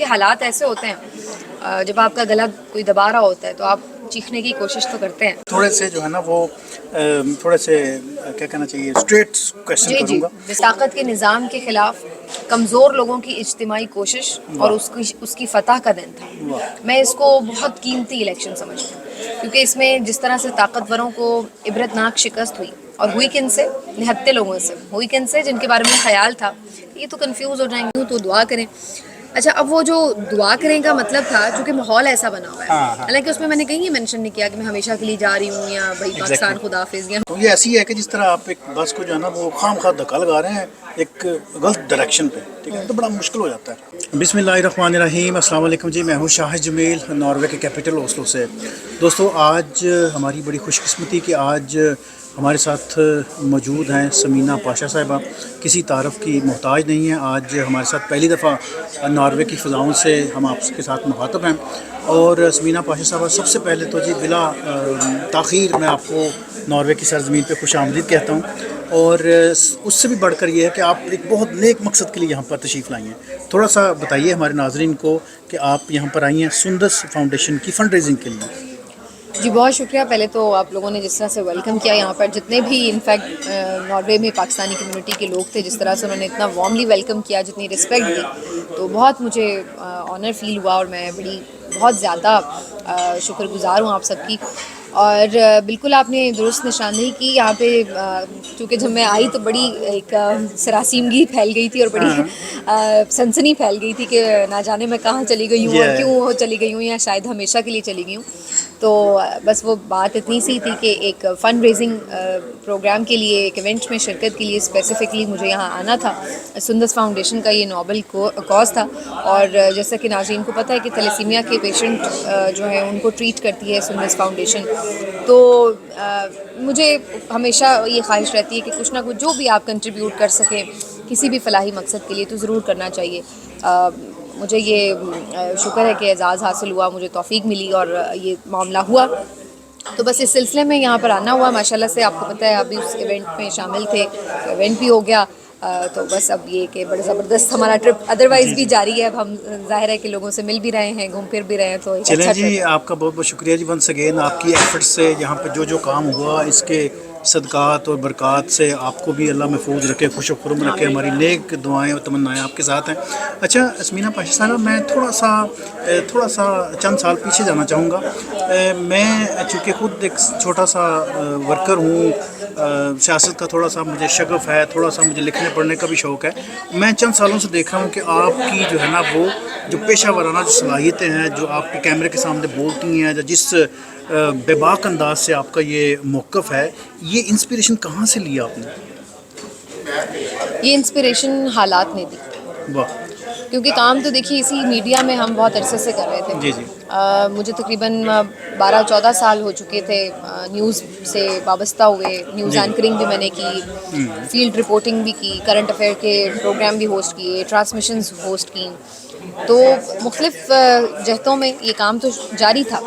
کیونکہ حالات ایسے ہوتے ہیں جب آپ کا گلا کوئی دبا رہا ہوتا ہے تو آپ چیخنے کی کوشش تو کرتے ہیں. تھوڑے سے جو ہے نا وہ تھوڑے سے کیا کہنا چاہیے اسٹریٹ کویشچن جی کروں گا. طاقت کے نظام کے خلاف کمزور لوگوں کی اجتماعی کوشش اور اس کی فتح کا دن تھا. میں اس کو بہت قیمتی الیکشن سمجھتی ہوں کیونکہ اس میں جس طرح سے طاقتوروں کو عبرتناک شکست ہوئی اور ہوئی کن سے نہتے لوگوں سے ہوئی کن سے جن کے بارے میں خیال تھا یہ تو کنفیوز ہو جائیں گے تو دعا کریں. اچھا اب وہ جو دعا کریں کا مطلب تھا چونکہ ماحول ایسا بنا ہوا ہے حالانکہ اس میں نے کہیں مینشن نہیں کیا کہ میں ہمیشہ کے لیے جا رہی ہوں یا بھائی پاکستان خدا حافظ. تو یہ ایسی ہے کہ جس طرح آپ ایک بس کو جو ہے نا وہ خام خواہ دھکا لگا رہے ہیں ایک غلط ڈائریکشن پہ, ٹھیک ہے, تو بڑا مشکل ہو جاتا ہے. بسم اللہ الرحمن الرحیم. السلام علیکم جی, میں ہوں شاہد جمیل ناروے کے کیپٹل اوسلو سے. دوستو آج ہماری بڑی خوش قسمتی کہ آج ہمارے ساتھ موجود ہیں سمینہ پاشا صاحبہ, کسی تعارف کی محتاج نہیں ہیں. آج ہمارے ساتھ پہلی دفعہ ناروے کی فضاؤں سے ہم آپ کے ساتھ مخاطب ہیں. اور سمینہ پاشا صاحبہ سب سے پہلے تو جی بلا تاخیر میں آپ کو ناروے کی سرزمین پہ خوش آمدید کہتا ہوں, اور اس سے بھی بڑھ کر یہ ہے کہ آپ ایک بہت نیک مقصد کے لیے یہاں پر تشریف لائی ہیں. تھوڑا سا بتائیے ہمارے ناظرین کو کہ آپ یہاں پر آئی ہیں سندس فاؤنڈیشن کی فنڈ ریزنگ کے لیے. جی بہت شکریہ. پہلے تو آپ لوگوں نے جس طرح سے ویلکم کیا یہاں پر, جتنے بھی انفیکٹ ناروے میں پاکستانی کمیونٹی کے لوگ تھے, جس طرح سے انہوں نے اتنا وارملی ویلکم کیا, جتنی رسپیکٹ دی, تو بہت مجھے آنر فیل ہوا اور میں بہت زیادہ شکر گزار ہوں آپ سب کی. اور بالکل آپ نے درست نشاندہی کی. یہاں پہ چونکہ جب میں آئی تو بڑی ایک سراسیمگی پھیل گئی تھی اور بڑی سنسنی پھیل گئی تھی کہ نہ جانے میں کہاں چلی گئی ہوں اور کیوں چلی گئی ہوں, یا شاید ہمیشہ کے لیے چلی گئی ہوں. تو بس وہ بات اتنی سی تھی کہ ایک فنڈ ریزنگ پروگرام کے لیے, ایک ایونٹ میں شرکت کے لیے اسپیسیفکلی مجھے یہاں آنا تھا. سندس فاؤنڈیشن کا یہ نوبل کاز تھا, اور جیسا کہ ناظرین کو پتہ ہے کہ تھیلیسیمیا کے پیشنٹ جو ہیں ان کو ٹریٹ کرتی ہے سندس فاؤنڈیشن. تو مجھے ہمیشہ یہ خواہش رہتی ہے کہ کچھ نہ کچھ جو بھی آپ کنٹریبیوٹ کر سکیں کسی بھی فلاحی مقصد کے لیے تو ضرور کرنا چاہیے. مجھے یہ شکر ہے کہ اعزاز حاصل ہوا, مجھے توفیق ملی اور یہ معاملہ ہوا. تو بس اس سلسلے میں یہاں پر آنا ہوا. ماشاءاللہ سے آپ کو پتہ ہے ابھی اس ایونٹ میں شامل تھے, ایونٹ بھی ہو گیا. تو بس اب یہ کہ بڑا زبردست ہمارا ٹرپ ادروائز بھی جاری ہے. اب ہم ظاہر ہے کہ لوگوں سے مل بھی رہے ہیں, گھوم پھر بھی رہے ہیں. تو چلیں جی, آپ کا بہت بہت شکریہ جی ونس اگین. آپ کی ایفرٹ سے یہاں پہ جو کام ہوا اس کے صدقات اور برکات سے آپ کو بھی اللہ محفوظ رکھے, خوش و خرم رکھے. ہماری نیک دعائیں اور تمنائیں آپ کے ساتھ ہیں. اچھا سمینہ پاشا صاحبہ, میں تھوڑا سا چند سال پیچھے جانا چاہوں گا. میں چونکہ خود ایک چھوٹا سا ورکر ہوں, سیاست کا تھوڑا سا مجھے شغف ہے, تھوڑا سا مجھے لکھنے پڑھنے کا بھی شوق ہے. میں چند سالوں سے دیکھ رہا ہوں کہ آپ کی جو ہے نا وہ جو پیشہ ورانہ جو صلاحیتیں ہیں, جو آپ کے کیمرے کے سامنے بولتی ہیں, جس بے باک انداز سے آپ کا یہ موقف ہے, یہ انسپریشن کہاں سے لیا آپ نے؟ یہ انسپریشن حالات نے دی. واہ. کیونکہ کام تو دیکھیے اسی میڈیا میں ہم بہت عرصے سے کر رہے تھے. جی جی. مجھے تقریباً 12-14 سال ہو چکے تھے نیوز سے وابستہ ہوئے. نیوز اینکرنگ بھی میں نے کی, فیلڈ رپورٹنگ بھی کی, کرنٹ افیئر کے پروگرام بھی ہوسٹ کیے, ٹرانسمیشنز ہوسٹ کی. تو مختلف جہتوں میں یہ کام تو جاری تھا.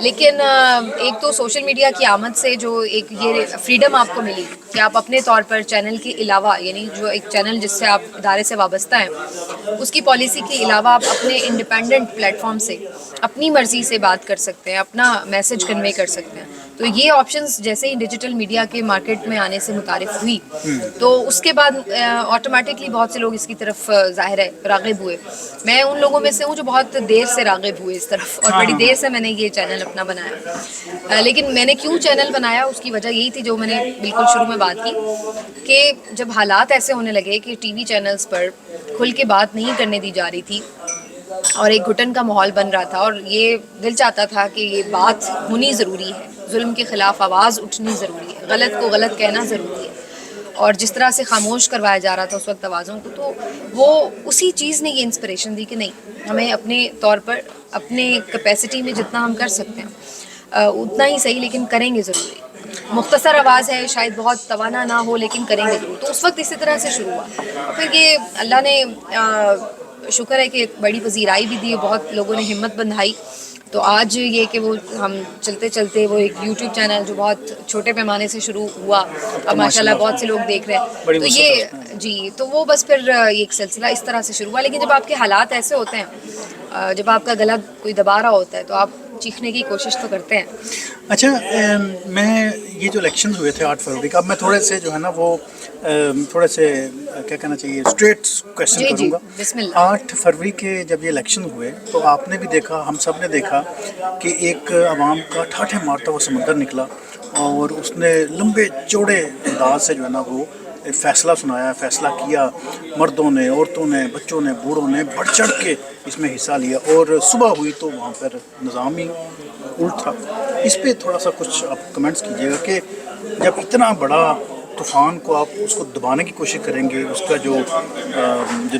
لیکن ایک تو سوشل میڈیا کی آمد سے جو ایک یہ فریڈم آپ کو ملی کہ آپ اپنے طور پر چینل کے علاوہ, یعنی جو ایک چینل جس سے آپ ادارے سے وابستہ ہیں, اس کی پالیسی کے علاوہ آپ اپنے انڈیپینڈنٹ پلیٹ فارم سے اپنی مرضی سے بات کر سکتے ہیں, اپنا میسج کنوے کر سکتے ہیں. تو یہ آپشنز جیسے ہی ڈیجیٹل میڈیا کے مارکیٹ میں آنے سے متعارف ہوئی تو اس کے بعد آٹومیٹکلی بہت سے لوگ اس کی طرف ظاہر ہے راغب ہوئے. میں ان لوگوں میں سے ہوں جو بہت دیر سے راغب ہوئے اس طرف, اور بڑی دیر سے میں نے یہ چینل اپنا بنایا. لیکن میں نے کیوں چینل بنایا اس کی وجہ یہی تھی جو میں نے بالکل شروع میں بات کی, کہ جب حالات ایسے ہونے لگے کہ ٹی وی چینلز پر کھل کے بات نہیں کرنے دی جا رہی تھی اور ایک گھٹن کا ماحول بن رہا تھا, اور یہ دل چاہتا تھا کہ یہ بات ہونی ضروری ہے, ظلم کے خلاف آواز اٹھنی ضروری ہے, غلط کو غلط کہنا ضروری ہے. اور جس طرح سے خاموش کروایا جا رہا تھا اس وقت آوازوں کو, تو وہ اسی چیز نے یہ انسپریشن دی کہ نہیں, ہمیں اپنے طور پر اپنے کیپیسٹی میں جتنا ہم کر سکتے ہیں اتنا ہی صحیح, لیکن کریں گے ضروری. مختصر آواز ہے, شاید بہت توانا نہ ہو, لیکن کریں گے ضرور. تو اس وقت اسی طرح سے شروع ہوا. پھر یہ اللہ نے شکر ہے کہ بڑی پذیرائی بھی دی، بہت لوگوں نے ہمت بندھائی. تو آج یہ کہ وہ ہم چلتے چلتے وہ ایک یوٹیوب چینل جو بہت چھوٹے پیمانے سے شروع ہوا، اب ماشاء اللہ بہت سے لوگ دیکھ رہے ہیں. تو یہ جی، تو وہ بس پھر یہ ایک سلسلہ اس طرح سے شروع ہوا. لیکن جب آپ کے حالات ایسے ہوتے ہیں، جب آپ کا گلا کوئی دبا رہا ہوتا ہے تو آپ چیخنے کی کوشش تو کرتے ہیں. اچھا، میں یہ جو الیکشنز ہوئے تھے 8 فروری کا، اب میں تھوڑے سے جو ہے نا وہ تھوڑے سے کیا کہنا چاہیے اسٹریٹ کویشچن جی کروں گا. بسم اللہ. 8 فروری کے جب یہ الیکشن ہوئے تو آپ نے بھی دیکھا، ہم سب نے دیکھا کہ ایک عوام کا ٹھاٹھے مارتا ہوا سمندر نکلا، اور اس نے لمبے چوڑے انداز سے جو ہے نا وہ فیصلہ سنایا، فیصلہ کیا. مردوں نے، عورتوں نے، بچوں نے، بوڑھوں نے بڑھ چڑھ کے اس میں حصہ لیا، اور صبح ہوئی تو وہاں پر نظام ہی الٹ تھا. اس پہ تھوڑا سا کچھ آپ کمنٹس کیجیے گا کہ جب اتنا بڑا طوفان کو آپ اس کو دبانے کی کوشش کریں گے، اس کا جو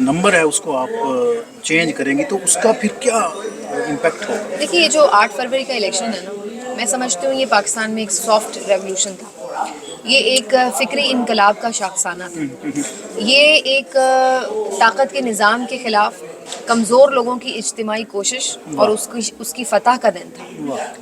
نمبر ہے اس کو آپ چینج کریں گے، تو اس کا پھر کیا امپیکٹ ہوگا؟ دیکھیے، یہ جو 8 فروری کا الیکشن ہے نا، میں سمجھتی ہوں یہ پاکستان میں ایک سافٹ ریولیوشن تھا. یہ ایک فکری انقلاب کا شاخسانہ تھا. یہ ایک طاقت کے نظام کے خلاف کمزور لوگوں کی اجتماعی کوشش اور اس کی فتح کا دن تھا.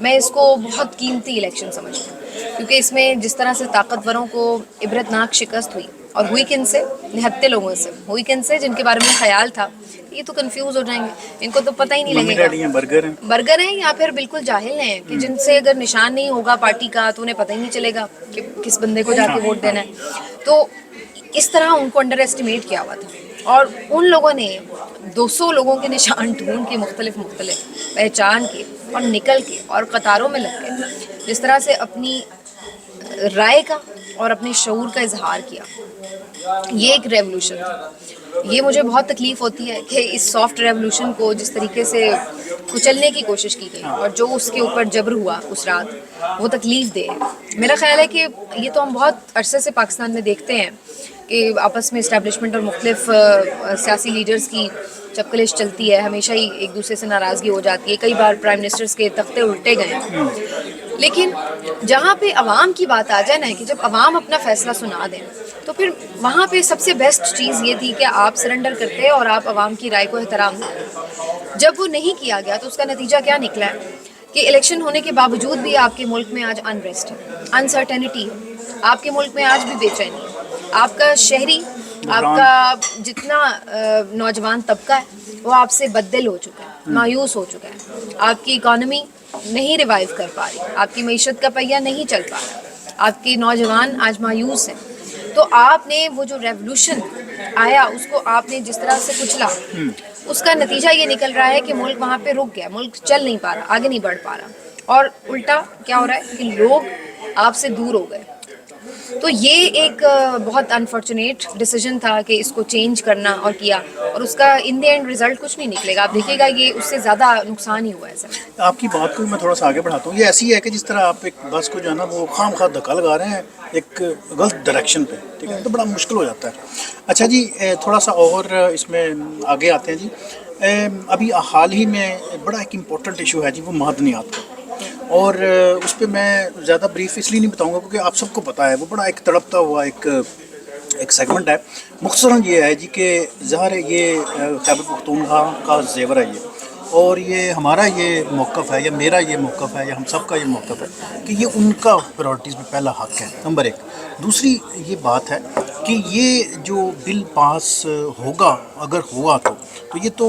میں اس کو بہت قیمتی الیکشن سمجھتی ہوں، کیونکہ اس میں جس طرح سے طاقتوروں کو عبرتناک شکست ہوئی، اور ہوئی کن سے؟ نہتے لوگوں سے. ہوئی کن سے؟ جن کے بارے میں خیال تھا یہ تو کنفیوز ہو جائیں گے، ان کو تو پتہ ہی نہیں لگے گا. ڈیڈی ہیں، برگر ہیں، برگر ہیں، یا پھر بالکل جاہل ہیں کہ جن سے اگر نشان نہیں ہوگا پارٹی کا تو انہیں پتہ ہی نہیں چلے گا کہ کس بندے کو جا کے ووٹ دینا ہے. تو اس طرح ان کو انڈر ایسٹیمیٹ کیا ہوا تھا، اور ان لوگوں نے 200 لوگوں کے نشان ڈھونڈ کے مختلف پہچان کے اور نکل کے اور قطاروں میں لگ کے جس طرح سے اپنی رائے کا اور اپنے شعور کا اظہار کیا، یہ ایک ریولوشن تھا. یہ مجھے بہت تکلیف ہوتی ہے کہ اس سافٹ ریولوشن کو جس طریقے سے کچلنے کی کوشش کی گئی اور جو اس کے اوپر جبر ہوا اس رات، وہ تکلیف دہ ہے. میرا خیال ہے کہ یہ تو ہم بہت عرصے سے پاکستان میں دیکھتے ہیں کہ آپس میں اسٹیبلشمنٹ اور مختلف سیاسی لیڈرز کی چپکلش چلتی ہے، ہمیشہ ہی ایک دوسرے سے ناراضگی ہو جاتی ہے. کئی بار پرائم منسٹرز کے تختے الٹے گئے ہیں. لیکن جہاں پہ عوام کی بات آ جائے نا، کہ جب عوام اپنا فیصلہ سنا دیں، تو پھر وہاں پہ سب سے بیسٹ چیز یہ تھی کہ آپ سرنڈر کرتے اور آپ عوام کی رائے کو احترام دیتے. جب وہ نہیں کیا گیا تو اس کا نتیجہ کیا نکلا ہے کہ الیکشن ہونے کے باوجود بھی آپ کے ملک میں آج انریسٹ ہے، انسرٹینٹی ہے. آپ کے ملک میں آج بھی بے چینی ہے. آپ کا شہری، آپ کا جتنا نوجوان طبقہ ہے وہ آپ سے بددل ہو چکا ہے، مایوس ہو چکا ہے. آپ کی اکانومی نہیں ریوائیو کر پا رہی، آپ کی معیشت کا پہیہ نہیں چل پا رہا، آپ کے نوجوان آج مایوس ہیں. تو آپ نے وہ جو ریولوشن آیا اس کو آپ نے جس طرح سے کچلا، اس کا نتیجہ یہ نکل رہا ہے کہ ملک وہاں پہ رک گیا، ملک چل نہیں پا رہا، آگے نہیں بڑھ پا رہا، اور الٹا کیا ہو رہا ہے کہ لوگ آپ سے دور ہو گئے. تو یہ ایک بہت انفارچونیٹ ڈیسیجن تھا کہ اس کو چینج کرنا اور کیا، اور اس کا ان دی اینڈ رزلٹ کچھ نہیں نکلے گا. آپ دیکھیے گا یہ اس سے زیادہ نقصان ہی ہوا ہے. سر آپ کی بات کو میں تھوڑا سا آگے بڑھاتا ہوں. یہ ایسی ہے کہ جس طرح آپ ایک بس کو جو ہے نا وہ خام خواہ دھکا لگا رہے ہیں ایک غلط ڈائریکشن پہ، ٹھیک ہے، تو بڑا مشکل ہو جاتا ہے. اچھا جی، تھوڑا سا اور اس میں آگے آتے ہیں جی. ابھی حال ہی میں بڑا ایک امپورٹنٹ ایشو ہے جی، وہ معدنیات کا، اور اس پہ میں زیادہ بریف اس لیے نہیں بتاؤں گا کیونکہ آپ سب کو پتہ ہے وہ بڑا ایک تڑپتا ہوا ایک سیگمنٹ ہے. مختصراً یہ ہے جی کہ ظاہر ہے یہ خیبر پختونخوا کا زیور ہے یہ، اور یہ ہمارا یہ موقف ہے یا میرا یہ موقف ہے یا ہم سب کا یہ موقف ہے کہ یہ ان کا پرائورٹیز میں پہلا حق ہے، نمبر ایک. دوسری یہ بات ہے کہ یہ جو بل پاس ہوگا، اگر ہوا تو یہ تو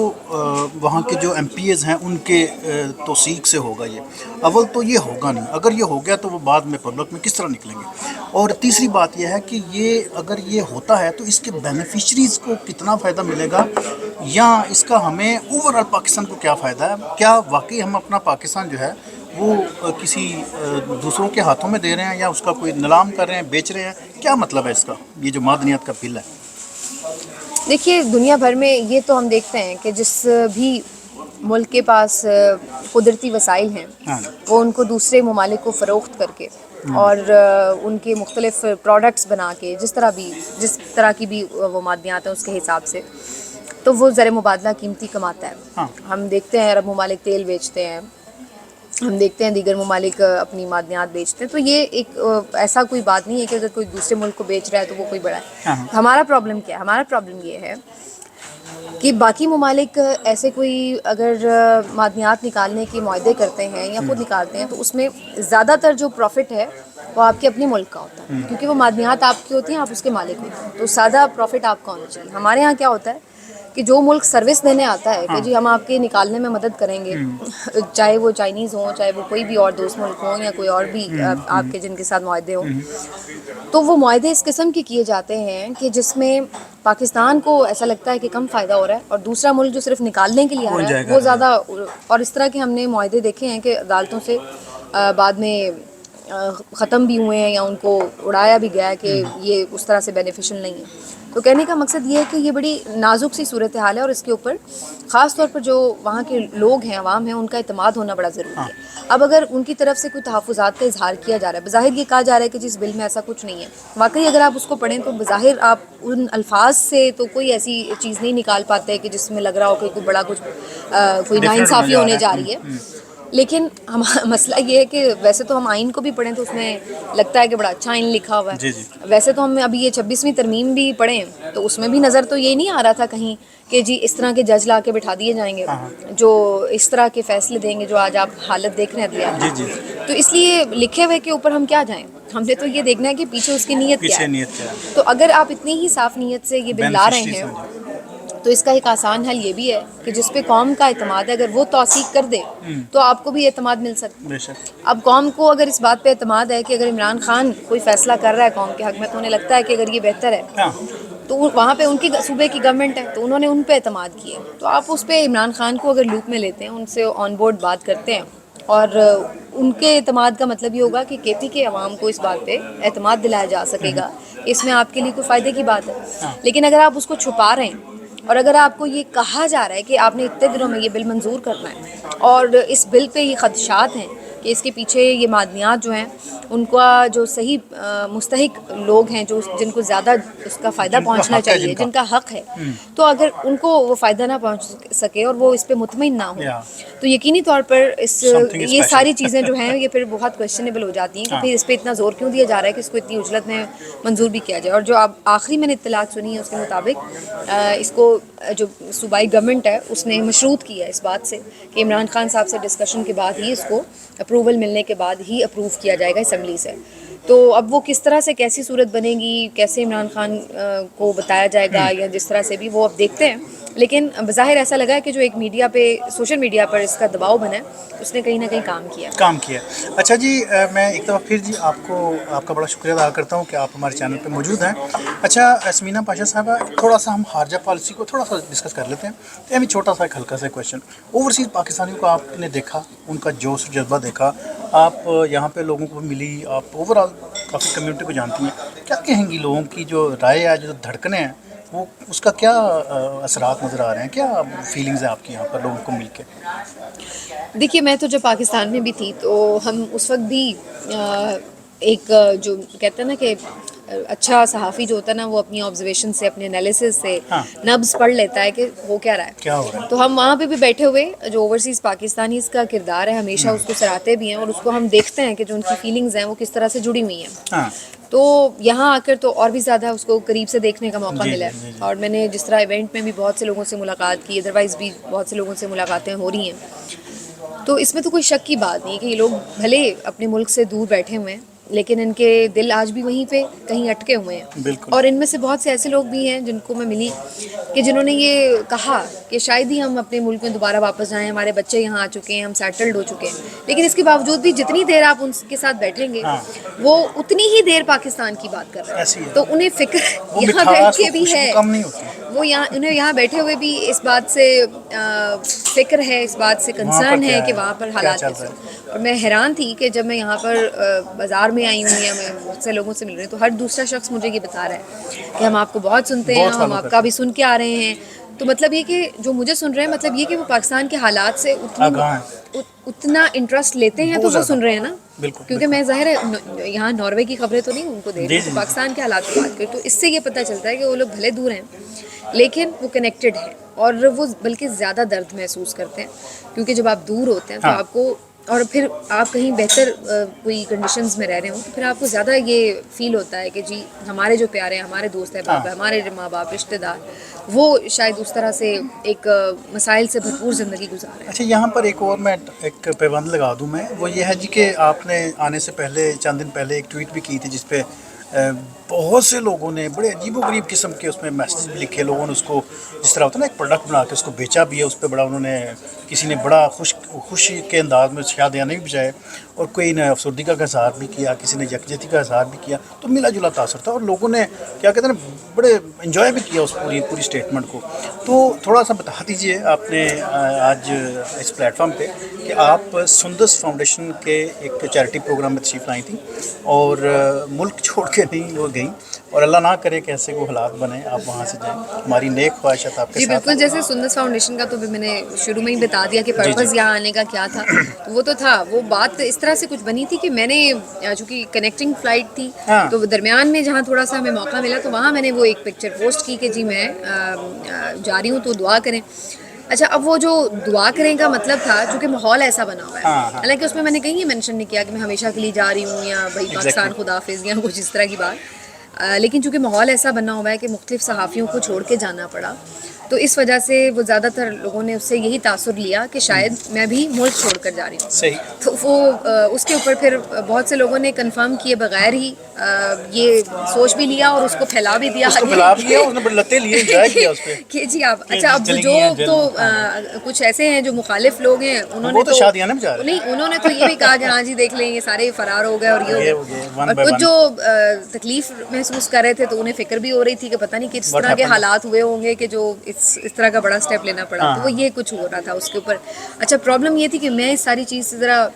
وہاں کے جو ایم پی ایز ہیں ان کے توثیق سے ہوگا. یہ اول تو یہ ہوگا نہیں، اگر یہ ہو گیا تو وہ بعد میں پبلک میں کس طرح نکلیں گے. اور تیسری بات یہ ہے کہ یہ اگر یہ ہوتا ہے تو اس کے بینیفیشریز کو کتنا فائدہ ملے گا، یا اس کا ہمیں اوور آل پاکستان کو کیا فائدہ ہے. کیا واقعی ہم اپنا پاکستان جو ہے وہ کسی دوسروں کے ہاتھوں میں دے رہے ہیں، یا اس کا کوئی نیلام کر رہے ہیں، بیچ رہے ہیں؟ کیا مطلب ہے اس کا، یہ جو معدنیات کا بل ہے؟ دیکھیے، دنیا بھر میں یہ تو ہم دیکھتے ہیں کہ جس بھی ملک کے پاس قدرتی وسائل ہیں وہ ان کو دوسرے ممالک کو فروخت کر کے اور ان کے مختلف پروڈکٹس بنا کے جس طرح کی بھی وہ معدنیات ہیں اس کے حساب سے، تو وہ زر مبادلہ قیمتی کماتا ہے. ہم دیکھتے ہیں عرب ممالک تیل بیچتے ہیں، ہم دیکھتے ہیں دیگر ممالک اپنی معدنیات بیچتے ہیں. تو یہ ایک ایسا کوئی بات نہیں ہے کہ اگر کوئی دوسرے ملک کو بیچ رہا ہے تو وہ کوئی بڑا ہے. ہمارا پرابلم کیا ہے؟ ہمارا پرابلم یہ ہے کہ باقی ممالک ایسے کوئی اگر معدنیات نکالنے کے معاہدے کرتے ہیں یا خود نکالتے ہیں تو اس میں زیادہ تر جو پروفٹ ہے وہ آپ کے اپنے ملک کا ہوتا ہے، کیونکہ وہ معدنیات آپ کی ہوتی ہیں، آپ اس کے مالک ہوتے ہیں، تو زیادہ پروفٹ آپ کا ہونا چاہیے. ہمارے یہاں کیا ہوتا ہے کہ جو ملک سروس دینے آتا ہے کہ جی ہم آپ کے نکالنے میں مدد کریں گے، چاہے وہ چائنیز ہوں، چاہے وہ کوئی بھی اور دوست ملک ہوں یا کوئی اور بھی آپ کے جن کے ساتھ معاہدے ہوں، تو وہ معاہدے اس قسم کے کیے جاتے ہیں کہ جس میں پاکستان کو ایسا لگتا ہے کہ کم فائدہ ہو رہا ہے اور دوسرا ملک جو صرف نکالنے کے لیے آ رہا ہے وہ زیادہ. اور اس طرح کے ہم نے معاہدے دیکھے ہیں کہ عدالتوں سے بعد میں ختم بھی ہوئے ہیں یا ان کو اڑایا بھی گیا ہے کہ یہ اس طرح سے بینیفیشل نہیں ہے. تو کہنے کا مقصد یہ ہے کہ یہ بڑی نازک سی صورتحال ہے اور اس کے اوپر خاص طور پر جو وہاں کے لوگ ہیں، عوام ہیں، ان کا اعتماد ہونا بڑا ضروری ہے. اب اگر ان کی طرف سے کوئی تحفظات کا اظہار کیا جا رہا ہے، بظاہر یہ کہا جا رہا ہے کہ جس بل میں ایسا کچھ نہیں ہے، واقعی اگر آپ اس کو پڑھیں تو بظاہر آپ ان الفاظ سے تو کوئی ایسی چیز نہیں نکال پاتے کہ جس میں لگ رہا ہو کہ کوئی بڑا کچھ کوئی ناانصافی ہونے جا رہی ہے. لیکن مسئلہ یہ ہے کہ ویسے تو ہم آئین کو بھی پڑھیں تو اس میں لگتا ہے کہ بڑا اچھا آئین لکھا ہوا ہے. ویسے تو ہم ابھی یہ 26ویں ترمیم بھی پڑھیں تو اس میں بھی نظر تو یہ نہیں آ رہا تھا کہیں کہ جی اس طرح کے جج لا کے بٹھا دیے جائیں گے جو اس طرح کے فیصلے دیں گے جو آج آپ حالت دیکھ رہے ہیں عدلیہ کی. تو اس لیے لکھے ہوئے کے اوپر ہم کیا جائیں، ہم نے تو یہ دیکھنا ہے کہ پیچھے اس کی نیت کیا ہے. تو اگر آپ اتنی ہی صاف نیت سے یہ بل لا رہے ہیں تو اس کا ایک آسان حل یہ بھی ہے کہ جس پہ قوم کا اعتماد ہے اگر وہ توثیق کر دے تو آپ کو بھی اعتماد مل سکتا ہے. اب قوم کو اگر اس بات پہ اعتماد ہے کہ اگر عمران خان کوئی فیصلہ کر رہا ہے قوم کے حق میں تو انہیں لگتا ہے کہ اگر یہ بہتر ہے تو وہاں پہ ان کی صوبے کی گورنمنٹ ہے تو انہوں نے ان پہ اعتماد کیا. تو آپ اس پہ عمران خان کو اگر لوپ میں لیتے ہیں، ان سے آن بورڈ بات کرتے ہیں اور ان کے اعتماد کا مطلب یہ ہوگا کہ کے پی کے عوام کو اس بات پہ اعتماد دلایا جا سکے گا کہ اس میں آپ کے لیے کوئی فائدے کی بات ہے. لیکن اگر آپ اس کو چھپا رہے ہیں اور اگر آپ کو یہ کہا جا رہا ہے کہ آپ نے اتنے دنوں میں یہ بل منظور کرنا ہے اور اس بل پہ یہ خدشات ہیں کہ اس کے پیچھے یہ معدنیات جو ہیں ان کا جو صحیح مستحق لوگ ہیں جو جن کو زیادہ اس کا فائدہ پہنچنا چاہیے، جن کا حق ہے، تو اگر ان کو وہ فائدہ نہ پہنچ سکے اور وہ اس پہ مطمئن نہ ہو تو یقینی طور پر یہ ساری چیزیں جو ہیں یہ پھر بہت کویسچنیبل ہو جاتی ہیں کہ پھر اس پہ اتنا زور کیوں دیا جا رہا ہے کہ اس کو اتنی اجلت میں منظور بھی کیا جائے. اور جو اب آخری میں نے اطلاعات سنی ہے اس کے مطابق اس کو جو صوبائی گورنمنٹ ہے اس نے مشروط کیا ہے اس بات سے کہ عمران خان صاحب سے ڈسکشن کے بعد ہی اس کو اپروول ملنے کے بعد ہی اپروو کیا جائے گا اسمبلی سے. تو اب وہ کس طرح سے کیسی صورت بنے گی، کیسے عمران خان کو بتایا جائے گا یا جس طرح سے بھی وہ اب دیکھتے ہیں. لیکن بظاہر ایسا لگا ہے کہ جو ایک میڈیا پہ سوشل میڈیا پر اس کا دباؤ بنا ہے اس نے کہیں نہ کہیں کام کیا. اچھا جی، میں ایک دفعہ پھر جی آپ کا بڑا شکریہ ادا کرتا ہوں کہ آپ ہمارے چینل پہ موجود ہیں. اچھا اسمینہ پاشا صاحبہ، تھوڑا سا ہم خارجہ پالیسی کو تھوڑا سا ڈسکس کر لیتے ہیں. تو ہمیں چھوٹا سا ایک ہلکا سا کویشچن، اوورسیز پاکستانیوں کو آپ نے دیکھا، ان کا جوش جذبہ دیکھا، آپ یہاں پہ لوگوں کو ملی، آپ اوور آل کافی کمیونٹی کو جانتی ہیں، کیا کہیں گی لوگوں کی جو رائے ہے، جو دھڑکنیں ہیں، وہ اس کا کیا اثرات نظر آ رہے ہیں، کیا فیلنگز ہیں آپ کی یہاں پر لوگوں کو مل کے؟ دیکھیے میں تو جب پاکستان میں بھی تھی تو ہم اس وقت بھی ایک جو کہتے ہیں نا کہ اچھا صحافی جو ہوتا ہے نا وہ اپنی آبزرویشن سے، اپنے انالیسس سے نبض پڑھ لیتا ہے کہ ہو کیا رہا ہے. تو ہم وہاں پہ بھی بیٹھے ہوئے جو اوورسیز پاکستانی اس کا کردار ہے ہمیشہ اس کو سراہتے بھی ہیں اور اس کو ہم دیکھتے ہیں کہ جو ان کی فیلنگز ہیں وہ کس طرح سے جڑی ہوئی ہیں. تو یہاں آ کر تو اور بھی زیادہ اس کو قریب سے دیکھنے کا موقع ملا ہے. اور میں نے جس طرح ایونٹ میں بھی بہت سے لوگوں سے ملاقات کی، ادروائز بھی بہت سے لوگوں سے ملاقاتیں ہو رہی ہیں. تو اس میں تو کوئی شک کی بات نہیں کہ یہ لوگ بھلے اپنے ملک سے دور بیٹھے ہوئے ہیں لیکن ان کے دل آج بھی وہیں پہ کہیں اٹکے ہوئے ہیں. اور ان میں سے بہت سے ایسے لوگ بھی ہیں جن کو میں ملی کہ جنہوں نے یہ کہا کہ شاید ہی ہم اپنے ملک میں دوبارہ واپس جائیں، ہمارے بچے یہاں آ چکے ہیں، ہم سیٹلڈ ہو چکے ہیں. لیکن اس کے باوجود بھی جتنی دیر آپ ان کے ساتھ بیٹھیں گے وہ اتنی ہی دیر پاکستان کی بات کر رہے ہیں. تو انہیں فکر یہاں بیٹھ کے بھی ہے، وہ انہیں یہاں بیٹھے ہوئے بھی اس بات سے فکر ہے، اس بات سے کنسرن ہے کہ وہاں پر حالات کیسے. اور میں حیران تھی کہ جب میں یہاں پر بازار میں آئی ہوں یا میں بہت سے لوگوں سے مل رہی ہوں تو ہر دوسرا شخص مجھے یہ بتا رہا ہے کہ ہم آپ کو بہت سنتے ہیں، ہم آپ کا بھی سن کے آ رہے ہیں. تو مطلب یہ کہ جو مجھے سن رہے ہیں مطلب یہ کہ وہ پاکستان کے حالات سے اتنا انٹرسٹ لیتے ہیں تو وہ سن رہے ہیں نا. کیونکہ میں ظاہر ہے یہاں ناروے کی خبریں تو نہیں ان کو دے رہی، تو پاکستان کے حالات کی بات کریں تو اس سے یہ پتہ چلتا ہے کہ وہ لوگ بھلے دور ہیں لیکن وہ کنیکٹڈ ہیں اور وہ بلکہ زیادہ درد محسوس کرتے ہیں. کیونکہ جب آپ دور ہوتے ہیں تو آپ کو اور پھر آپ کہیں بہتر کوئی کنڈیشنز میں رہ رہے ہوں تو پھر آپ کو زیادہ یہ فیل ہوتا ہے کہ جی ہمارے جو پیارے ہیں، ہمارے دوست احباب ہیں، ہمارے ماں باپ، رشتہ دار، وہ شاید اس طرح سے ایک مسائل سے بھرپور زندگی گزار رہے ہیں. اچھا، یہاں پر ایک اور میں ایک پیبند لگا دوں میں، وہ یہ ہے جی کہ آپ نے آنے سے پہلے چند دن پہلے ایک ٹویٹ بھی کی تھی جس پہ بہت سے لوگوں نے بڑے عجیب و غریب قسم کے اس میں میسیج بھی لکھے. لوگوں نے اس کو جس طرح ہوتا ہے نا ایک پروڈکٹ بنا کے اس کو بیچا بھی ہے. اس پہ بڑا انہوں نے کسی نے بڑا خوشی کے انداز میں شادیانے بھی بجائے، اور کوئی نے افسردگی کا اظہار بھی کیا، کسی نے یکجہتی کا اظہار بھی کیا. تو ملا جلا تاثر تھا اور لوگوں نے کیا کہتے ہیں نا بڑے انجوائے بھی کیا اس پوری اسٹیٹمنٹ کو. تو تھوڑا سا بتا دیجئے آپ نے آج اس پلیٹ فارم پہ کہ آپ سندس فاؤنڈیشن کے ایک چیریٹی پروگرام میں تشریف لائی تھیں اور ملک چھوڑ کے نہیں وہ گئیں، اور اللہ نہ کرے کہ ایسے کو حالات بنے آپ وہاں سے جائیں. ہماری نیک خواہشات آپ کے جی ساتھ. بالکل، جیسے سندس فاؤنڈیشن کا تو میں نے شروع میں ہی بتا دیا کہ پرپز یہاں آنے کا کیا تھا. وہ تو تھا، وہ بات اس طرح سے کچھ بنی تھی کہ میں نے چونکہ کنیکٹنگ فلائٹ تھی تو درمیان میں جہاں تھوڑا سا ہمیں موقع ملا تو وہاں میں نے وہ ایک پکچر پوسٹ کی کہ جی میں جا رہی ہوں تو دعا کریں. اچھا، اب وہ جو دعا کریں کا مطلب تھا چونکہ ماحول ایسا بنا ہوا ہے، حالانکہ اس میں نے کہیں یہ مینشن نہیں کیا کہ میں ہمیشہ کے لیے جا رہی ہوں یا بھائی پاکستان خدا حافظ یا کچھ اس طرح کی بات، لیکن چونکہ ماحول ایسا بنا ہوا ہے کہ مختلف صحافیوں کو چھوڑ کے جانا پڑا تو اس وجہ سے وہ زیادہ تر لوگوں نے اس سے یہی تاثر لیا کہ شاید میں بھی ملک چھوڑ کر جا رہی ہوں. صحیح. تو وہ اس کے اوپر پھر بہت سے لوگوں نے کنفرم کیے بغیر ہی یہ سوچ بھی لیا اور اس کو پھیلا بھی دیا کہ جی آپ. اچھا، اب جو تو کچھ ایسے ہیں جو مخالف لوگ ہیں انہوں نے تو نہیں، انہوں نے تو یہ بھی کہا کہ ہاں جی دیکھ لیں یہ سارے فرار ہو گئے اور یہ ہو گئے، اور کچھ جو تکلیف محسوس کر رہے تھے تو انہیں فکر بھی ہو رہی تھی کہ پتہ نہیں کس طرح کے حالات ہوئے ہوں گے کہ جو اس طرح کا بڑا سٹیپ لینا پڑا. تو وہ یہ کچھ ہو رہا تھا اس کے اوپر. اچھا، پرابلم یہ تھی کہ میں اس ساری چیز سے ذرا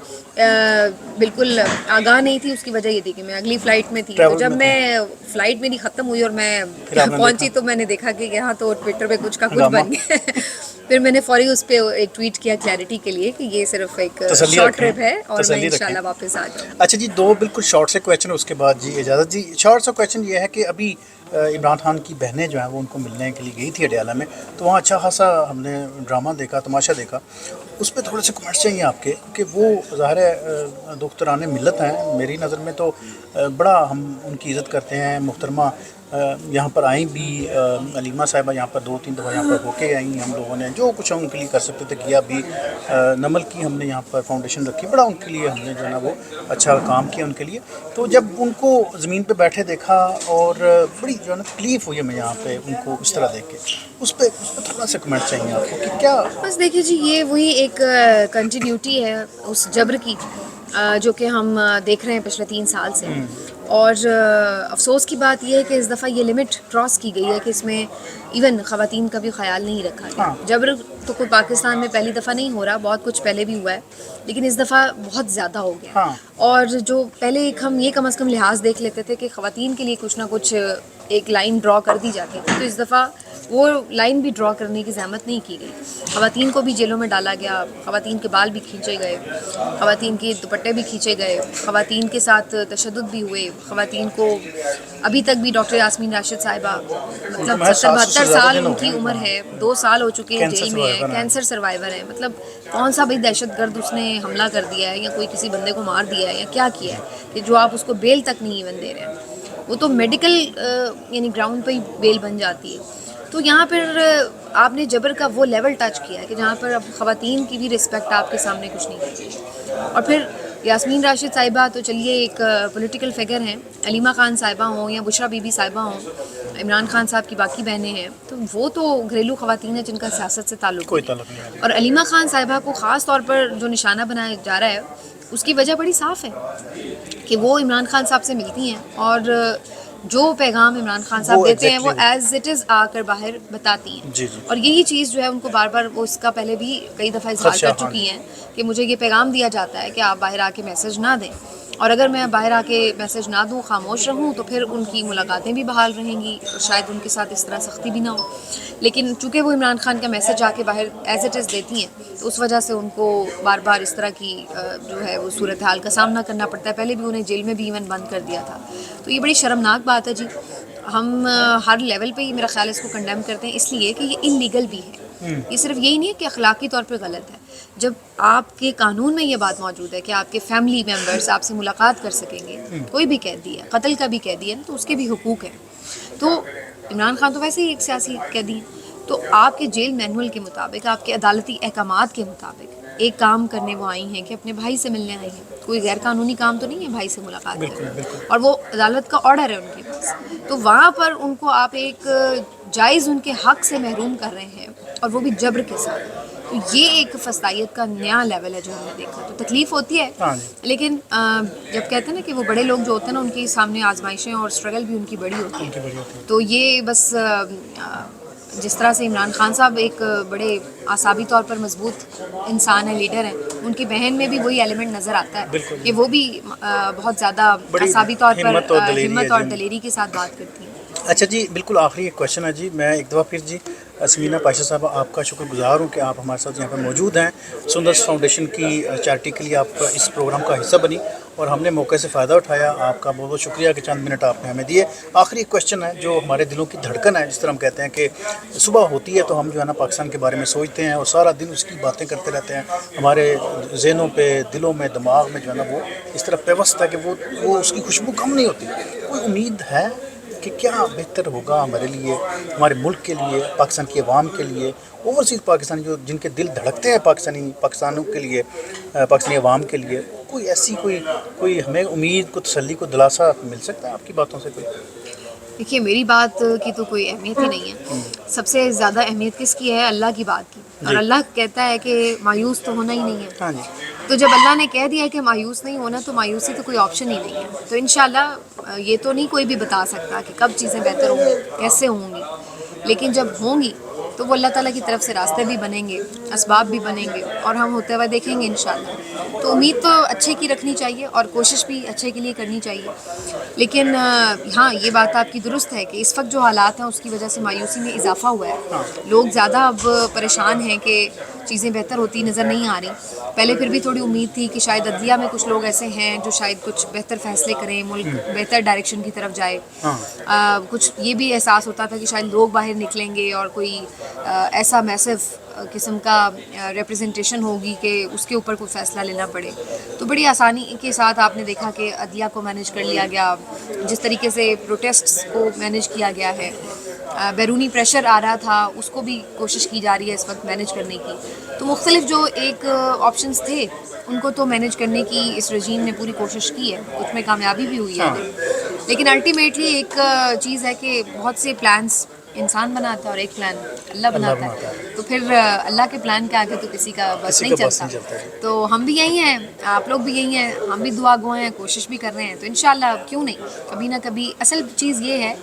بالکل آگاہ نہیں تھی. اس کی وجہ یہ تھی کہ میں اگلی فلائٹ میں تھی، تو جب میں فلائٹ میری ختم ہوئی اور میں پہنچی تو میں نے دیکھا کہ یہاں تو ٹویٹر پہ کچھ کا کچھ بن گیا. پھر میں نے فوری اس پہ ایک ٹویٹ کیا کلیئرٹی کے لیے کہ یہ صرف ایک شارٹ ٹرپ ہے اور میں انشاءاللہ واپس آ جاؤں. اچھا جی، دو بالکل شارٹ سے کویشچن اس کے بعد جی اجازت. جی شارٹ سا کویشچن یہ ہے کہ ابھی عمران خان کی بہنیں جو ہیں وہ ان کو ملنے کے لیے گئی تھی اڈیالہ میں، تو وہاں اچھا خاصا ہم نے ڈرامہ دیکھا، تماشا دیکھا. اس پہ تھوڑے سے کمنٹس چاہیے آپ کے کہ وہ ظاہر ہے دختران ملت ہیں. میری نظر میں تو بڑا ہم ان کی عزت کرتے ہیں. محترمہ یہاں پر آئیں بھی، علیمہ صاحبہ یہاں پر 2-3 دفعہ یہاں پر ہو کے آئیں. ہم لوگوں نے جو کچھ ان کے لیے کر سکتے تھے کیا بھی. نمل کی ہم نے یہاں پر فاؤنڈیشن رکھی، بڑا ان کے لیے ہم نے جو ہے نا وہ اچھا کام کیا ان کے لیے. تو جب ان کو زمین پہ بیٹھے دیکھا اور بڑی جو ہے نا تکلیف ہوئی ہمیں یہاں پہ ان کو اس طرح دیکھ کے، اس پہ تھوڑا سا کمنٹ چاہیے آپ کو کہ کیا. بس دیکھیے جی، یہ وہی ایک کنٹینیوٹی ہے اس جبر کی جو کہ ہم دیکھ رہے ہیں پچھلے 3 سال سے. اور افسوس کی بات یہ ہے کہ اس دفعہ یہ لمٹ کراس کی گئی ہے کہ اس میں ایون خواتین کا بھی خیال نہیں رکھا گیا. جبر تو کوئی پاکستان میں پہلی دفعہ نہیں ہو رہا، بہت کچھ پہلے بھی ہوا ہے، لیکن اس دفعہ بہت زیادہ ہو گیا. اور جو پہلے ایک ہم یہ کم از کم لحاظ دیکھ لیتے تھے کہ خواتین کے لیے کچھ نہ کچھ ایک لائن ڈرا کر دی جاتی تھی، تو اس دفعہ وہ لائن بھی ڈرا کرنے کی زحمت نہیں کی گئی. خواتین کو بھی جیلوں میں ڈالا گیا، خواتین کے بال بھی کھینچے گئے، خواتین کے دوپٹے بھی کھینچے گئے، خواتین کے ساتھ تشدد بھی ہوئے. خواتین کو ابھی تک بھی ڈاکٹر یاسمین راشد صاحبہ مطلب 70-72 سال ان کی عمر ہے، 2 سال ہو چکے ہیں جیل میں ہیں، کینسر سروائیور ہیں. مطلب کون سا بھائی دہشت گرد اس نے حملہ کر دیا ہے یا کوئی کسی بندے کو مار دیا ہے یا کیا کیا ہے کہ جو آپ اس کو بیل تک نہیں ایون دے رہے ہیں. وہ تو میڈیکل یعنی گراؤنڈ پہ ہی بیل بن جاتی ہے. تو یہاں پر آپ نے جبر کا وہ لیول ٹچ کیا ہے کہ جہاں پر اب خواتین کی بھی رسپیکٹ آپ کے سامنے کچھ نہیں کرتی. اور پھر یاسمین راشد صاحبہ تو چلیے ایک پولیٹیکل فگر ہیں، علیمہ خان صاحبہ ہوں یا بشرا بی بی صاحبہ ہوں، عمران خان صاحب کی باقی بہنیں ہیں، تو وہ تو گھریلو خواتین ہیں جن کا سیاست سے تعلق نہیں. اور علیمہ خان صاحبہ کو خاص طور پر جو نشانہ بنایا جا رہا ہے اس کی وجہ بڑی صاف ہے کہ وہ عمران خان صاحب سے ملتی ہیں اور جو پیغام عمران خان صاحب دیتے ہیں وہ ایز اٹ از آ کر باہر بتاتی ہیں. اور یہی چیز جو ہے ان کو بار بار وہ اس کا پہلے بھی کئی دفعہ اظہار کر چکی ہیں کہ مجھے یہ پیغام دیا جاتا ہے کہ آپ باہر آ کے میسج نہ دیں، اور اگر میں باہر آ کے میسج نہ دوں، خاموش رہوں، تو پھر ان کی ملاقاتیں بھی بحال رہیں گی اور شاید ان کے ساتھ اس طرح سختی بھی نہ ہو. لیکن چونکہ وہ عمران خان کا میسج آ کے باہر ایز اٹ از دیتی ہیں تو اس وجہ سے ان کو بار بار اس طرح کی جو ہے وہ صورتحال کا سامنا کرنا پڑتا ہے. پہلے بھی انہیں جیل میں بھی ایون بند کر دیا تھا. تو یہ بڑی شرمناک بات ہے جی. ہم ہر لیول پہ ہی میرا خیال اس کو کنڈیم کرتے ہیں اس لیے کہ یہ انلیگل بھی ہے. یہ صرف یہی نہیں ہے کہ اخلاقی طور پہ غلط ہے، جب آپ کے قانون میں یہ بات موجود ہے کہ آپ کے فیملی ممبرس آپ سے ملاقات کر سکیں گے، کوئی بھی قیدی ہے، قتل کا بھی قیدی ہے تو اس کے بھی حقوق ہیں. تو عمران خان تو ویسے ہی ایک سیاسی قیدی ہیں، تو آپ کے جیل مینول کے مطابق، آپ کے عدالتی احکامات کے مطابق ایک کام کرنے وہ آئی ہیں کہ اپنے بھائی سے ملنے آئی ہیں. کوئی غیر قانونی کام تو نہیں ہے بھائی سے ملاقات کرنا، اور وہ عدالت کا آرڈر ہے ان کے پاس. تو وہاں پر ان کو آپ ایک جائز ان کے حق سے محروم کر رہے ہیں، اور وہ بھی جبر کے ساتھ. تو یہ ایک فسطائیت کا نیا لیول ہے جو ہم نے دیکھا. تو تکلیف ہوتی ہے، لیکن جب کہتے ہیں نا کہ وہ بڑے لوگ جو ہوتے ہیں نا ان کے سامنے آزمائشیں اور اسٹرگل بھی ان کی بڑی ہوتی ہے. تو یہ بس جس طرح سے عمران خان صاحب ایک بڑے اعصابی طور پر مضبوط انسان ہیں، لیڈر ہیں، ان کی بہن میں بھی وہی ایلیمنٹ نظر آتا ہے کہ وہ بھی بہت زیادہ اعصابی طور پر ہمت اور دلیری کے ساتھ بات کرتی ہیں. اچھا جی، بالکل آخری ایک کویشچن ہے جی. میں ایک دفعہ پھر جی سمینہ پاشا صاحبہ آپ کا شکر گزار ہوں کہ آپ ہمارے ساتھ یہاں پہ موجود ہیں. سندرس فاؤنڈیشن کی چیریٹی کے لیے آپ اس پروگرام کا حصہ بنی اور ہم نے موقع سے فائدہ اٹھایا. آپ کا بہت بہت شکریہ کہ چند منٹ آپ نے ہمیں دیے. آخری ایک کویشچن ہے جو ہمارے دلوں کی دھڑکن ہے، جس طرح ہم کہتے ہیں کہ صبح ہوتی ہے تو ہم جو ہے نا پاکستان کے بارے میں سوچتے ہیں اور سارا دن اس کی باتیں کرتے رہتے ہیں. ہمارے ذہنوں پہ، دلوں میں، دماغ میں جو ہے نا وہ اس طرح پیوست ہے کہ وہ اس کی خوشبو کم نہیں ہوتی. کوئی امید ہے کہ کیا بہتر ہوگا ہمارے لیے، ہمارے ملک کے لیے، پاکستان کی عوام کے لیے، اوورسیز پاکستانی جو جن کے دل دھڑکتے ہیں پاکستانوں کے لیے، پاکستانی عوام کے لیے، کوئی ایسی کوئی ہمیں امید کو، تسلی کو، دلاسا مل سکتا ہے آپ کی باتوں سے کوئی؟ دیکھیے میری بات کی تو کوئی اہمیت ہی نہیں ہے. سب سے زیادہ اہمیت کس کی ہے؟ اللہ کی بات کی. اور اللہ کہتا ہے کہ مایوس تو ہونا ہی نہیں ہے. ہاں جی. تو جب اللہ نے کہہ دیا کہ مایوس نہیں ہونا، تو مایوسی تو کوئی آپشن ہی نہیں ہے. تو انشاءاللہ یہ تو نہیں کوئی بھی بتا سکتا کہ کب چیزیں بہتر ہوں گی، کیسے ہوں گی، لیکن جب ہوں گی تو وہ اللہ تعالیٰ کی طرف سے راستے بھی بنیں گے، اسباب بھی بنیں گے، اور ہم ہوتے ہوئے دیکھیں گے انشاءاللہ. تو امید تو اچھے کی رکھنی چاہیے اور کوشش بھی اچھے کے لیے کرنی چاہیے. لیکن ہاں یہ بات آپ کی درست ہے کہ اس وقت جو حالات ہیں اس کی وجہ سے مایوسی میں اضافہ ہوا ہے. لوگ زیادہ اب پریشان ہیں کہ چیزیں بہتر ہوتی نظر نہیں آ رہی. پہلے پھر بھی تھوڑی امید تھی کہ شاید عدلیہ میں کچھ لوگ ایسے ہیں جو شاید کچھ بہتر فیصلے کریں، ملک بہتر ڈائریکشن کی طرف جائے. کچھ یہ بھی احساس ہوتا تھا کہ شاید لوگ باہر نکلیں گے اور کوئی ایسا میسو قسم کا ریپرزنٹیشن ہوگی کہ اس کے اوپر کوئی فیصلہ لینا پڑے. تو بڑی آسانی کے ساتھ آپ نے دیکھا کہ عدلیہ کو مینیج کر لیا گیا. جس طریقے سے پروٹیسٹس کو مینیج کیا گیا ہے، بیرونی پریشر آ رہا تھا، اس کو بھی کوشش کی جا رہی ہے اس وقت مینیج کرنے کی. تو مختلف جو ایک آپشنز تھے ان کو تو مینیج کرنے کی اس رجیم نے پوری کوشش کی ہے. کچھ میں کامیابی بھی ہوئی ہے، لیکن الٹیمیٹلی ایک چیز ہے کہ بہت سے پلانس انسان بناتا ہے اور ایک پلان اللہ بناتا ہے. تو پھر اللہ کے پلان کے آگے تو کسی کا بس نہیں چلتا. تو ہم بھی یہی ہیں، آپ لوگ بھی یہی ہیں، ہم بھی دعا گو ہیں، کوشش بھی کر رہے ہیں. تو انشاءاللہ کیوں نہیں، کبھی نہ کبھی. اصل چیز یہ ہے،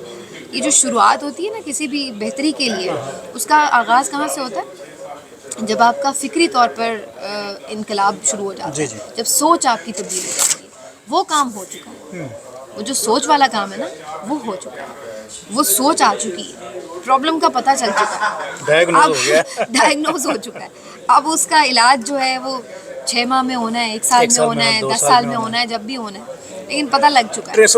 یہ جو شروعات ہوتی ہے نا کسی بھی بہتری کے لیے، اس کا آغاز کہاں سے ہوتا ہے؟ جب آپ کا فکری طور پر انقلاب شروع ہو جاتا ہے، جب سوچ آپ کی تبدیل ہو جاتی ہے. وہ کام ہو چکا ہے، وہ جو سوچ والا کام ہے نا وہ ہو چکا ہے. وہ سوچ آ چکی ہے، پرابلم کا پتہ چل چکا ہے، ڈائگنوز ہو چکا ہے. اب اس کا علاج جو ہے وہ 6 ماہ میں ہونا ہے، 1 سال میں ہونا ہے، 10 سال میں ہونا ہے، جب بھی ہونا ہے. لیکن پتہ لگ چکا ہے، ٹریس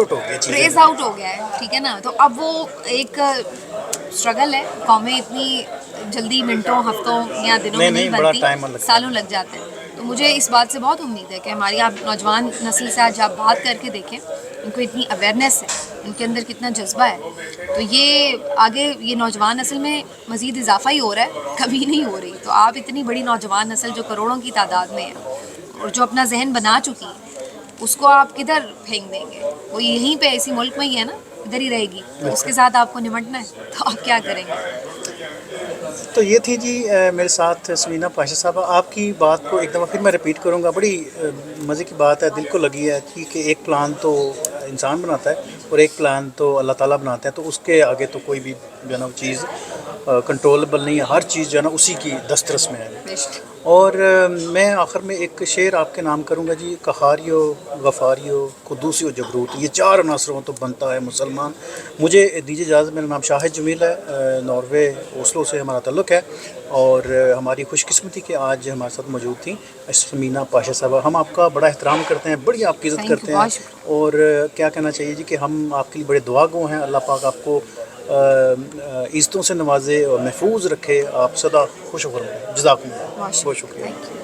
آؤٹ ہو گیا ہے. ٹھیک ہے نا. تو اب وہ ایک اسٹرگل ہے. قومیں اتنی جلدی منٹوں، ہفتوں یا دنوں میں نہیں بنتی، سالوں لگ جاتے ہیں. تو مجھے اس بات سے بہت امید ہے کہ ہماری آپ نوجوان نسل سے آج آپ بات کر کے دیکھیں، ان کو اتنی اویئرنیس ہے، ان کے اندر کتنا جذبہ ہے. تو یہ آگے یہ نوجوان نسل میں مزید اضافہ ہی ہو رہا ہے، کبھی نہیں ہو رہی. تو آپ اتنی بڑی نوجوان نسل جو کروڑوں کی تعداد میں ہے اور جو اپنا ذہن بنا چکی ہے، اس کو آپ کدھر پھینک دیں گے؟ وہ یہیں پہ اسی ملک میں ہی ہے نا، ادھر ہی رہے گی. تو اس کے ساتھ آپ کو نمٹنا ہے، تو آپ کیا کریں گے؟ تو یہ تھی جی میرے ساتھ سمینہ پاشا صاحبہ. آپ کی بات کو ایک دفعہ پھر میں ریپیٹ کروں گا. بڑی مزے کی بات ہے، دل کو لگی ہے کہ ایک پلان تو انسان بناتا ہے اور ایک پلان تو اللہ تعالیٰ بناتا ہے. تو اس کے آگے تو کوئی بھی جو ہے نا چیز کنٹرولبل نہیں ہے. ہر چیز جو ہے نا اسی کی دسترس میں ہے. اور میں آخر میں ایک شعر آپ کے نام کروں گا جی. قہاریو، غفاریو، قدوسی و جبروت، یہ 4 عناصروں تو بنتا ہے مسلمان. مجھے دیجیے اجازت. میرا نام شاہد جمیل ہے، ناروے اوسلو سے ہمارا تعلق ہے. اور ہماری خوش قسمتی کہ آج ہمارے ساتھ موجود تھیں سمینہ پاشا صاحبہ. ہم آپ کا بڑا احترام کرتے ہیں، بڑی آپ کی عزت کرتے ہیں. اور کیا کہنا چاہیے جی کہ ہم آپ کے لیے بڑے دعا گو ہیں. اللہ پاک آپ کو عزتوں سے نوازے اور محفوظ رکھے, آپ سدا خوش و خرم. جزاکم اللہ, ماشاء بہت شکریہ. Thank you.